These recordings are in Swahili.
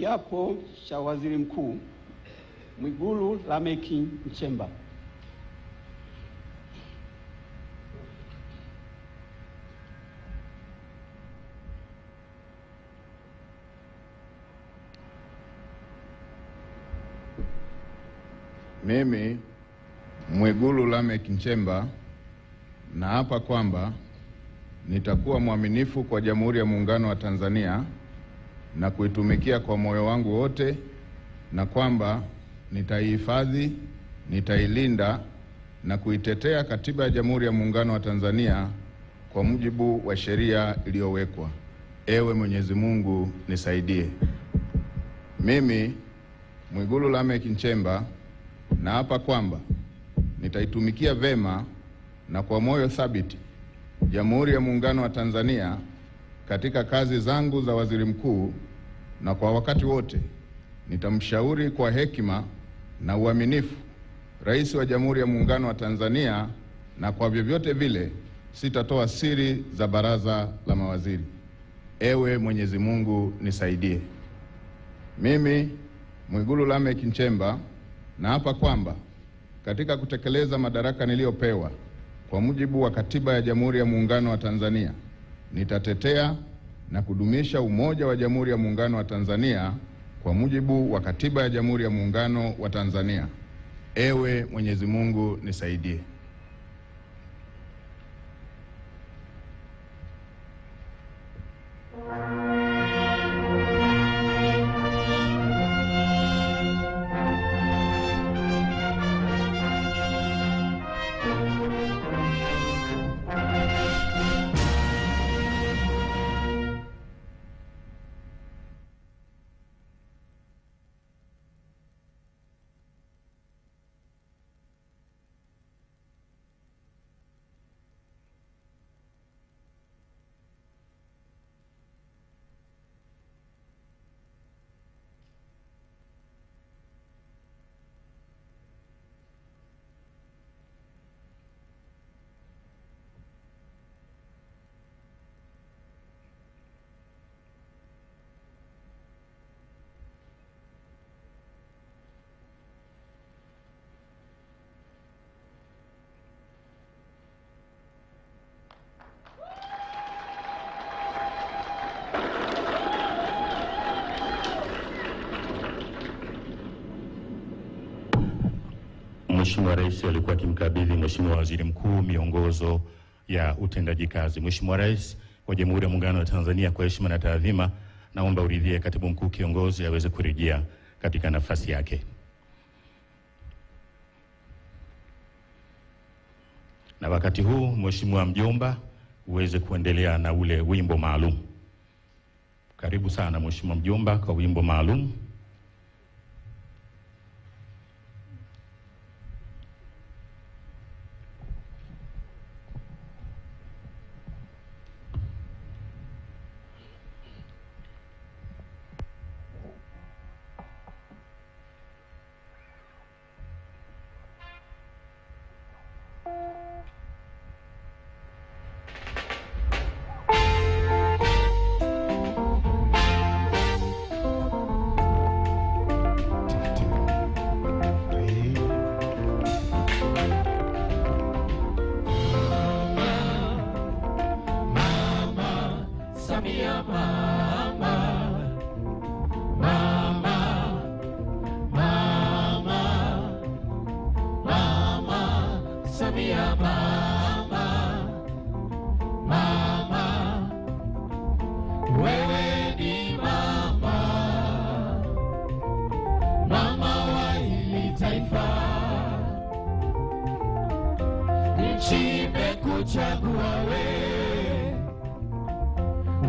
Kiapo cha Waziri Mkuu Mwigulu Lameck Nchemba. Mimi Mwigulu Lameck Nchemba naapa kwamba nitakuwa mwaminifu kwa Jamhuri ya Muungano wa Tanzania na kuitumikia kwa moyo wangu wote, na kwamba nitaihifadhi, nitailinda na kuitetea Katiba ya Jamhuri ya Muungano wa Tanzania kwa mujibu wa sheria iliyowekwa. Ewe Mwenyezi Mungu nisaidie. Mimi Mwigulu Lameck Nchemba naapa kwamba nitaitumikia vema na kwa moyo thabiti Jamhuri ya Muungano wa Tanzania katika kazi zangu za waziri mkuu, na kwa wakati wote nitamshauri kwa hekima na uaminifu Rais wa Jamhuri ya Muungano wa Tanzania, na kwa vyovyote vile sitatoa siri za baraza la mawaziri. Ewe Mwenyezi Mungu nisaidie. Mimi Mwigulu Lameck Nchemba naapa kwamba katika kutekeleza madaraka niliyopewa kwa mujibu wa Katiba ya Jamhuri ya Muungano wa Tanzania, nitatetea na kudumisha umoja wa Jamhuri ya Muungano wa Tanzania kwa mujibu wa Katiba ya Jamhuri ya Muungano wa Tanzania. Ewe Mwenyezi Mungu nisaidie. Mheshimiwa Rais alikuwa akimkabidhi Mheshimiwa Waziri Mkuu miongozo ya utendaji kazi. Mheshimiwa Rais wa Jamhuri ya Muungano wa Tanzania, kwa heshima na taadhima, naomba uridhie Katibu Mkuu kiongozi aweze kurejea katika nafasi yake. Na wakati huu Mheshimiwa Mjomba uweze kuendelea na ule wimbo maalum. Karibu sana Mheshimiwa Mjomba kwa wimbo maalum.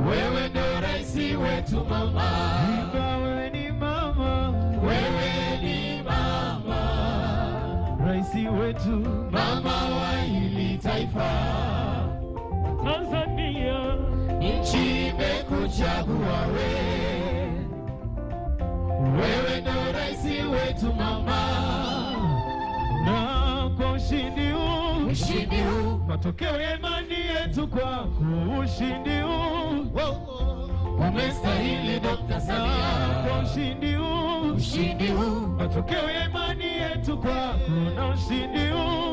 Wewe ndo rais wetu mama. Wewe ni mama. Wewe ni mama. Rais wetu mama wa hili taifa. Tanzania nchi imekuchagua wewe. Wewe ndo rais wetu mama. Na kwa ushindi huu matokeo ya imani yetu kwako, ushindi huu umestahili Dr. Samia. Kwa ushindi huu, ushindi huu, matokeo ya imani yetu kwako na ushindi huu.